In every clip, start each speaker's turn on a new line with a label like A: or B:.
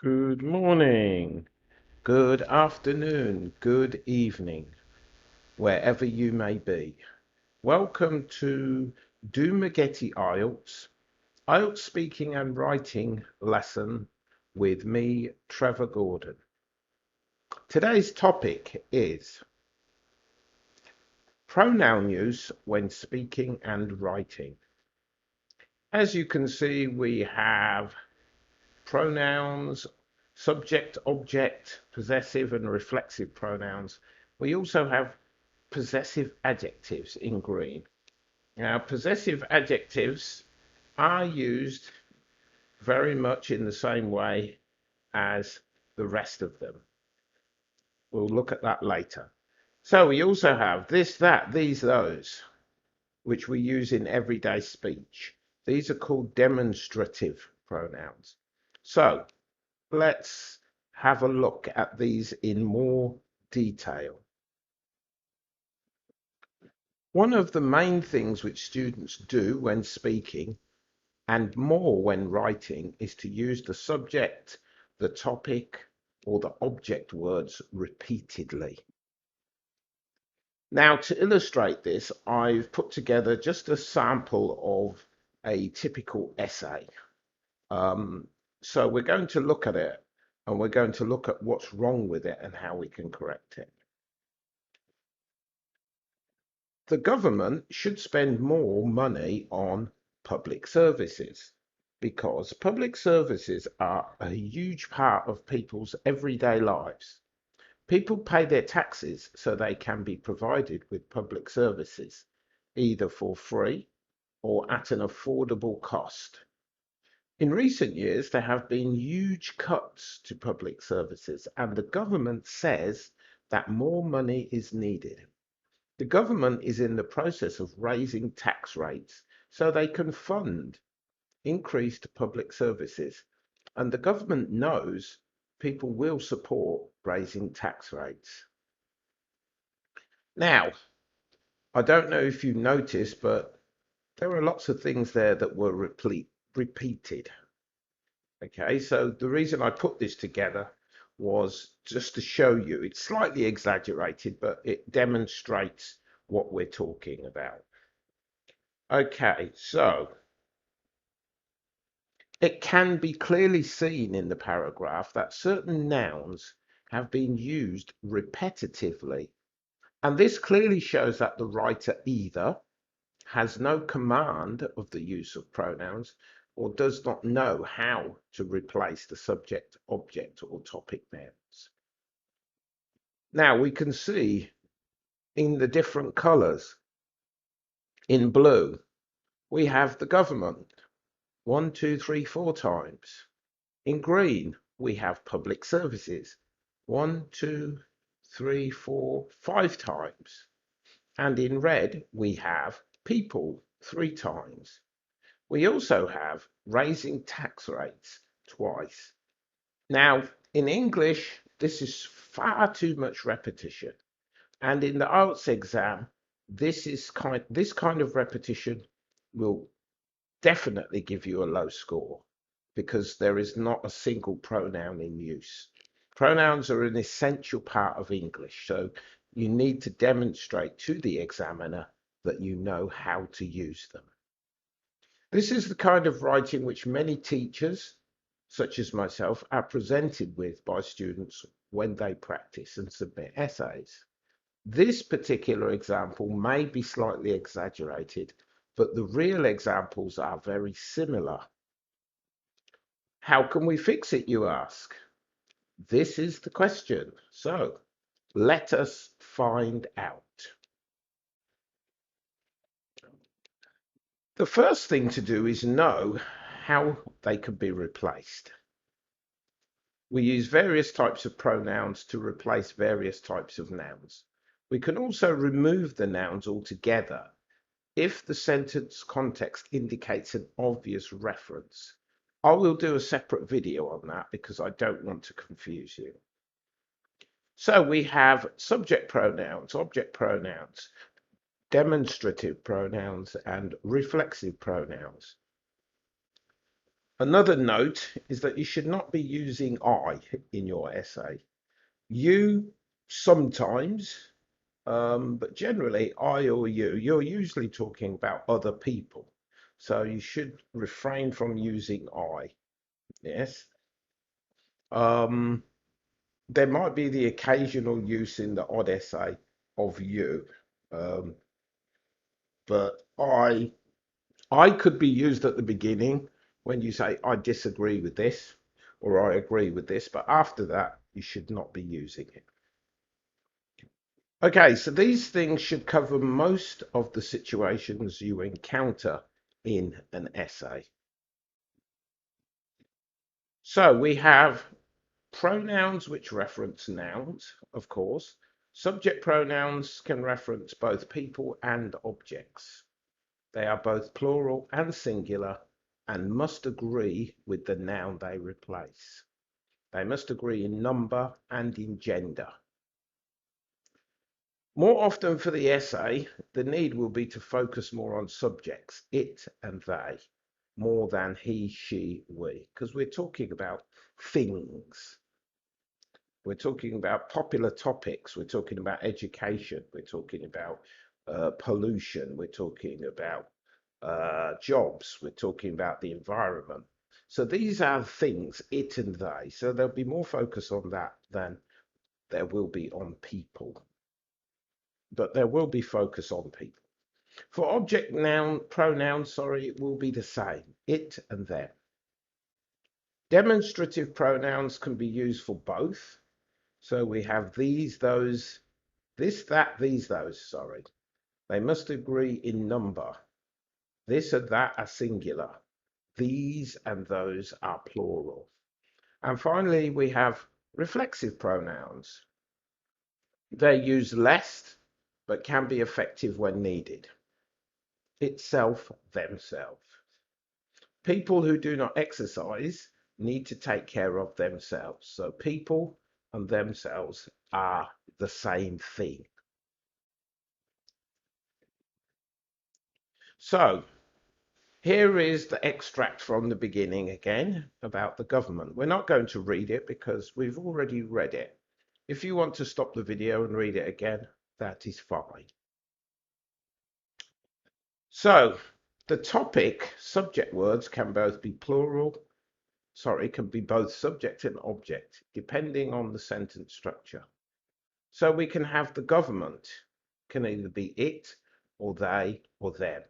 A: Good morning, good afternoon, good evening, wherever you may be. Welcome to Do Maggetti IELTS speaking and writing lesson with me, Trevor Gordon. Today's topic is pronoun use when speaking and writing. As you can see, we have pronouns, subject, object, possessive and reflexive pronouns. We also have possessive adjectives in green. Now, possessive adjectives are used very much in the same way as the rest of them. We'll look at that later. So we also have this, that, these, those, which we use in everyday speech. These are called demonstrative pronouns. So let's have a look at these in more detail. One of the main things which students do when speaking, and more when writing, is to use the subject, the topic, or the object words repeatedly. Now, to illustrate this, I've put together just a sample of a typical essay. So we're going to look at it, and we're going to look at what's wrong with it and how we can correct it. The government should spend more money on public services because public services are a huge part of people's everyday lives. People pay their taxes so they can be provided with public services, either for free or at an affordable cost. In recent years, there have been huge cuts to public services, and the government says that more money is needed. The government is in the process of raising tax rates so they can fund increased public services. And the government knows people will support raising tax rates. Now, I don't know if you noticed, but there are lots of things there that were repeated. Okay, so the reason I put this together was just to show you. It's slightly exaggerated, but it demonstrates what we're talking about. Okay, so it can be clearly seen in the paragraph that certain nouns have been used repetitively, and this clearly shows that the writer either has no command of the use of pronouns or does not know how to replace the subject, object, or topic nouns. Now we can see in the different colors. In blue, we have the government 1, 2, 3, 4 times. In green, we have public services 1, 2, 3, 4, 5 times. And in red, we have people 3 times. We also have raising tax rates twice. Now, in English, this is far too much repetition. And in the IELTS exam, this kind of repetition will definitely give you a low score because there is not a single pronoun in use. Pronouns are an essential part of English, so you need to demonstrate to the examiner that you know how to use them. This is the kind of writing which many teachers, such as myself, are presented with by students when they practice and submit essays. This particular example may be slightly exaggerated, but the real examples are very similar. How can we fix it, you ask? This is the question. So let us find out. The first thing to do is know how they can be replaced. We use various types of pronouns to replace various types of nouns. We can also remove the nouns altogether if the sentence context indicates an obvious reference. I will do a separate video on that because I don't want to confuse you. So we have subject pronouns, object pronouns, demonstrative pronouns, and reflexive pronouns. Another note is that you should not be using I in your essay. You sometimes, but generally I or you're usually talking about other people. So you should refrain from using I. Yes. Um, there might be the occasional use in the odd essay of you, um, but I could be used at the beginning when you say I disagree with this or I agree with this, but after that you should not be using it. Okay, so these things should cover most of the situations you encounter in an essay. So we have pronouns which reference nouns, of course. Subject pronouns can reference both people and objects. They are both plural and singular and must agree with the noun they replace. They must agree in number and in gender. More often for the essay, the need will be to focus more on subjects, it and they, more than he, she, we, because we're talking about things. We're talking about popular topics. We're talking about education. We're talking about pollution. We're talking about jobs. We're talking about the environment. So these are things, it and they. So there'll be more focus on that than there will be on people. But there will be focus on people. For object noun pronouns, sorry, it will be the same, it and them. Demonstrative pronouns can be used for both. So we have these, those, this, that, these, those, sorry. They must agree in number. This and that are singular. These and those are plural. And finally, we have reflexive pronouns. They use less, but can be effective when needed. Itself, themselves. People who do not exercise need to take care of themselves. So people and themselves are the same thing. So here is the extract from the beginning again about the government. We're not going to read it because we've already read it. If you want to stop the video and read it again, that is fine. So the topic, subject words can both be can be both subject and object, depending on the sentence structure. So we can have the government, can either be it or they or them.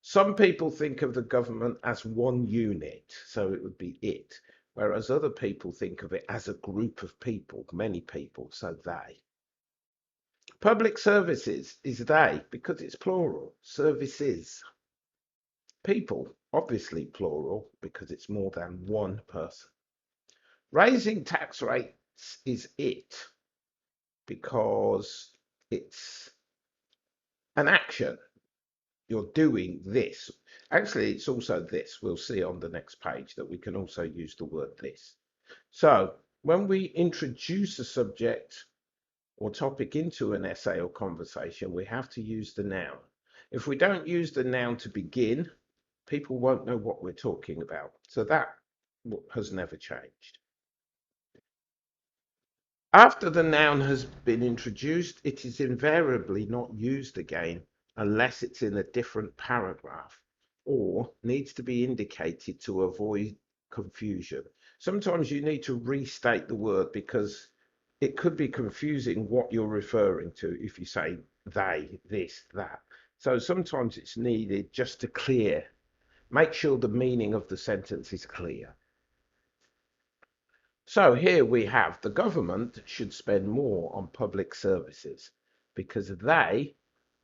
A: Some people think of the government as one unit, so it would be it, whereas other people think of it as a group of people, many people, so they. Public services is they because it's plural, services. People, obviously plural because it's more than one person. Raising tax rates is it because it's an action. You're doing this. Actually, it's also this. We'll see on the next page that we can also use the word this. So when we introduce a subject or topic into an essay or conversation, we have to use the noun. If we don't use the noun to begin, people won't know what we're talking about. So that has never changed. After the noun has been introduced, it is invariably not used again unless it's in a different paragraph or needs to be indicated to avoid confusion. Sometimes you need to restate the word because it could be confusing what you're referring to if you say they, this, that. So sometimes it's needed just to make sure the meaning of the sentence is clear. So here we have the government should spend more on public services because they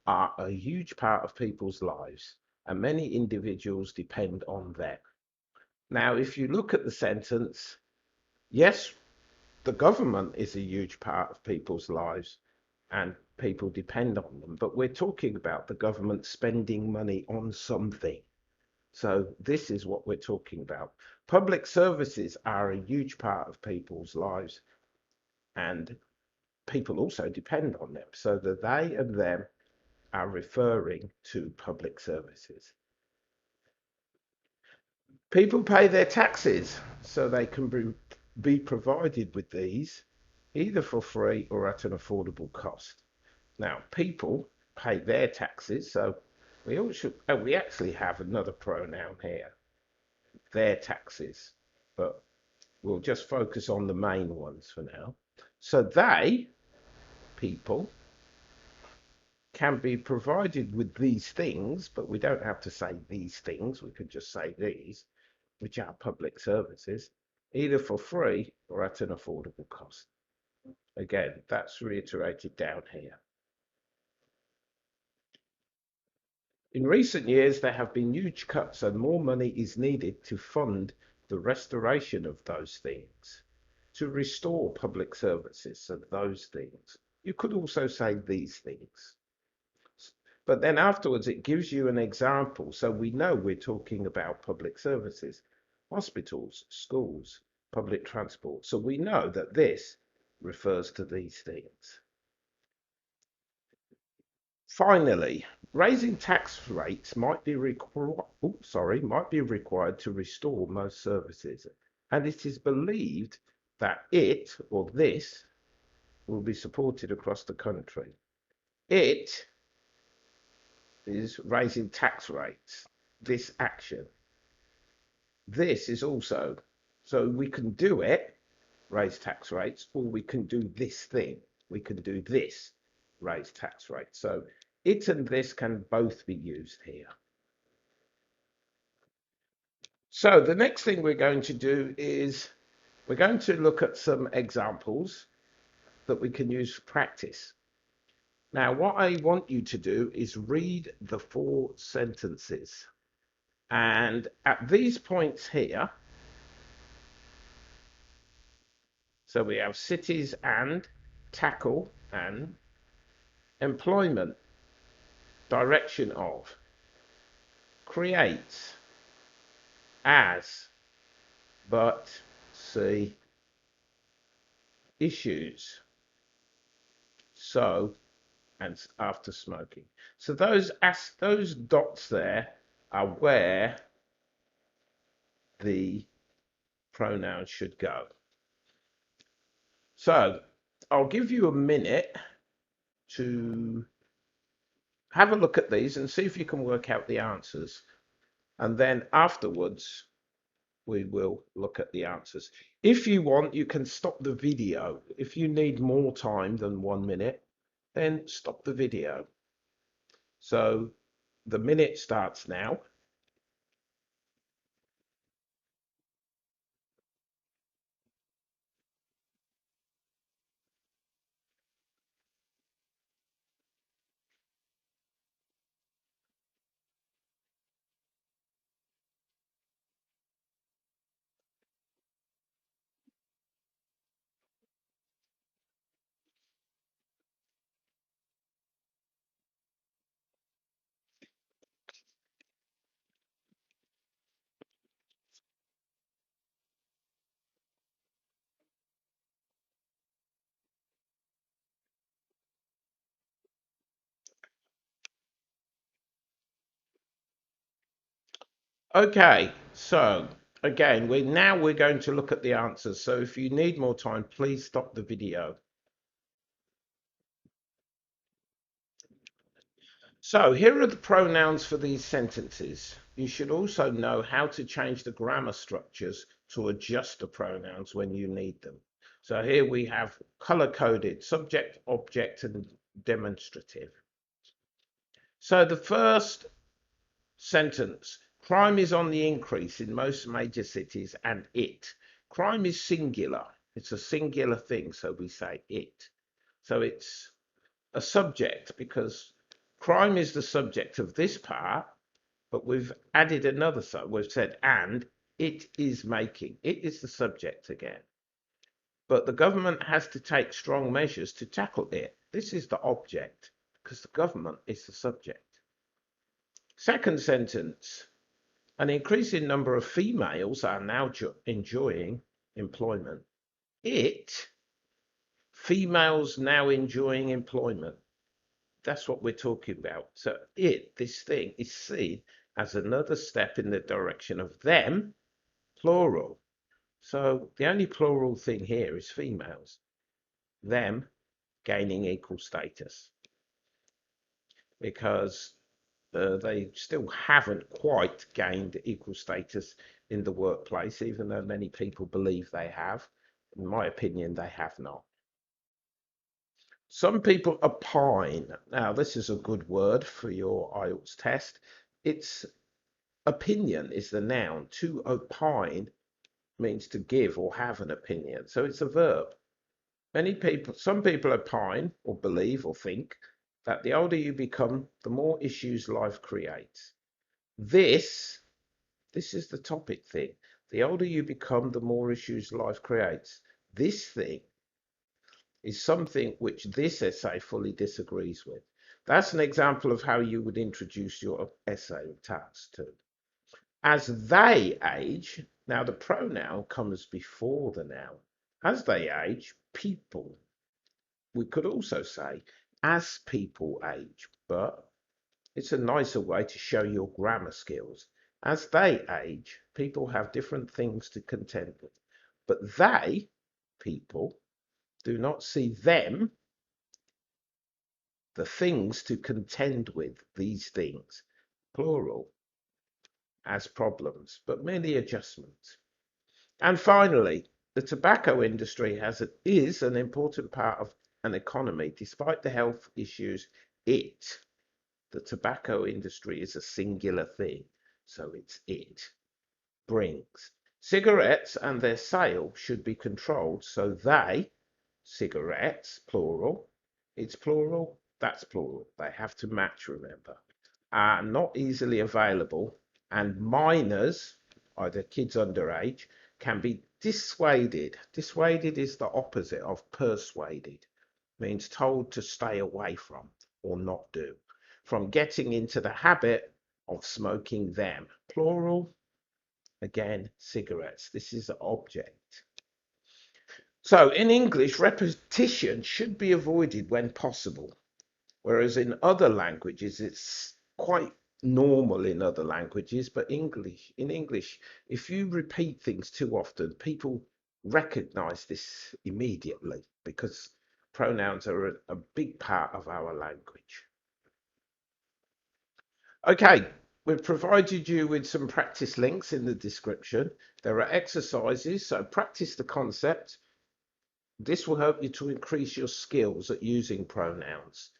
A: are a huge part of people's lives and many individuals depend on them. Now, if you look at the sentence, yes, the government is a huge part of people's lives and people depend on them, but we're talking about the government spending money on something. So this is what we're talking about. Public services are a huge part of people's lives and people also depend on them. So the they and them are referring to public services. People pay their taxes, so they can be provided with these either for free or at an affordable cost. Now, people pay their taxes, so we all should. Oh, we actually have another pronoun here, their taxes, but we'll just focus on the main ones for now. So they, people, can be provided with these things, but we don't have to say these things. We could just say these, which are public services, either for free or at an affordable cost. Again, that's reiterated down here. In recent years, there have been huge cuts and more money is needed to fund the restoration of those things, to restore public services. So those things. You could also say these things. But then afterwards, it gives you an example. So we know we're talking about public services, hospitals, schools, public transport. So we know that this refers to these things. Finally, raising tax rates might be required to restore most services, and it is believed that it or this will be supported across the country. It is raising tax rates, this action. This is also, so we can do it, raise tax rates, or we can do this thing. We can do this, raise tax rates. So it and this can both be used here. So the next thing we're going to do is we're going to look at some examples that we can use for practice. Now, what I want you to do is read the 4 sentences. And at these points here, so we have cities and, tackle and, employment, direction of, creates, as, but, see, issues, so, and after smoking. So those dots there are where the pronoun should go. So I'll give you a minute to have a look at these and see if you can work out the answers. And then afterwards, we will look at the answers. If you want, you can stop the video. If you need more time than 1 minute, then stop the video. So the minute starts now. Okay, so again, we're going to look at the answers. So if you need more time, please stop the video. So here are the pronouns for these sentences. You should also know how to change the grammar structures to adjust the pronouns when you need them. So here we have color-coded subject, object, and demonstrative. So the first sentence, crime is on the increase in most major cities and it. Crime is singular. It's a singular thing, so we say it. So it's a subject because crime is the subject of this part, but we've added another, we've said, and it is making. It is the subject again. But the government has to take strong measures to tackle it. This is the object because the government is the subject. Second sentence, an increasing number of females are now enjoying employment. Females now enjoying employment. That's what we're talking about. So this thing is seen as another step in the direction of them plural. So the only plural thing here is females, them gaining equal status, because they still haven't quite gained equal status in the workplace, even though many people believe they have. In my opinion, they have not. Some people opine. Now, this is a good word for your IELTS test. It's opinion is the noun. To opine means to give or have an opinion. So it's a verb. Some people opine or believe or think that the older you become, the more issues life creates. This is the topic thing. The older you become, the more issues life creates. This thing is something which this essay fully disagrees with. That's an example of how you would introduce your essay task to. As they age, now the pronoun comes before the noun. As they age, people. We could also say as people age, but it's a nicer way to show your grammar skills. As they age, people have different things to contend with, but they, people, do not see them, the things to contend with, these things, plural, as problems, but merely adjustments. And finally, the tobacco industry is an important part of an economy. Despite the health issues, the tobacco industry is a singular thing, so it brings. Cigarettes and their sale should be controlled, so cigarettes, plural, it's plural, that's plural. They have to match, remember, are not easily available, and minors, either kids underage, can be dissuaded. Dissuaded is the opposite of persuaded, means told to stay away from or not do, from getting into the habit of smoking them. Plural, again, cigarettes. This is the object. So in English, repetition should be avoided when possible, whereas in other languages, it's quite normal in other languages, but in English, if you repeat things too often, people recognize this immediately because pronouns are a big part of our language. Okay, we've provided you with some practice links in the description. There are exercises, so practice the concept. This will help you to increase your skills at using pronouns.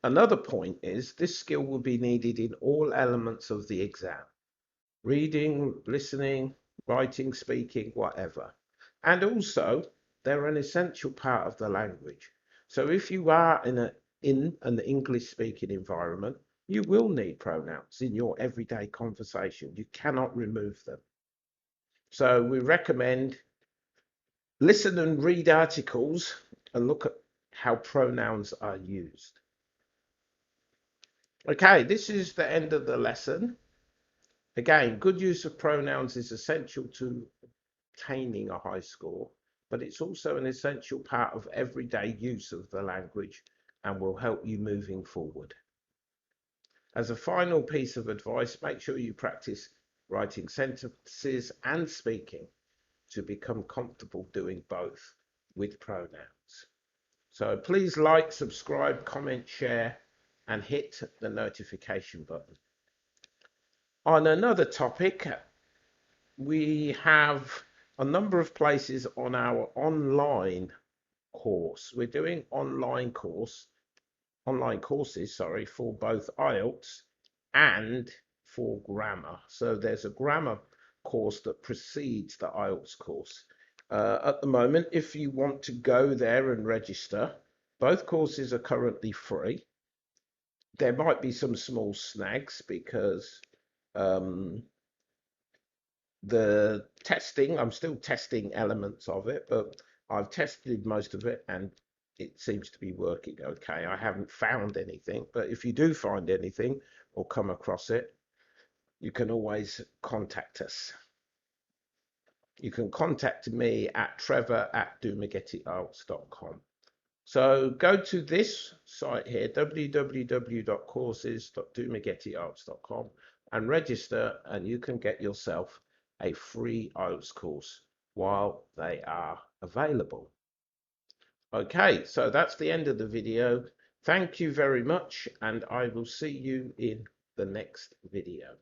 A: Another point is this skill will be needed in all elements of the exam: reading, listening, writing, speaking, whatever. And also, they're an essential part of the language. So if you are in an English speaking environment, you will need pronouns in your everyday conversation. You cannot remove them. So we recommend listen and read articles and look at how pronouns are used. Okay, this is the end of the lesson. Again, good use of pronouns is essential to obtaining a high score, but it's also an essential part of everyday use of the language and will help you moving forward. As a final piece of advice, make sure you practice writing sentences and speaking to become comfortable doing both with pronouns. So please like, subscribe, comment, share, and hit the notification button. On another topic, we have a number of places on our online course. We're doing online courses, for both IELTS and for grammar. So there's a grammar course that precedes the IELTS course. At the moment, if you want to go there and register, both courses are currently free. There might be some small snags because the testing, I'm still testing elements of it, but I've tested most of it and it seems to be working okay. I haven't found anything, but if you do find anything or come across it, you can always contact us. You can contact me at trevor@domagettyielts.com. So go to this site here, www.courses.domagettyielts.com, and register, and you can get yourself a free IELTS course while they are available. Okay, so that's the end of the video. Thank you very much, and I will see you in the next video.